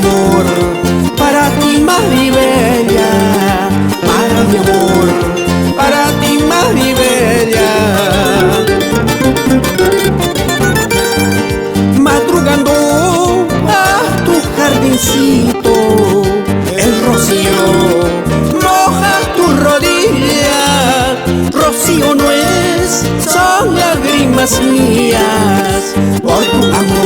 amor, para ti Maribella, para mi amor, para ti Maribella. Madrugando a tu jardincito, el rocío moja tu rodilla. Rocío no es, son lágrimas mías por tu amor.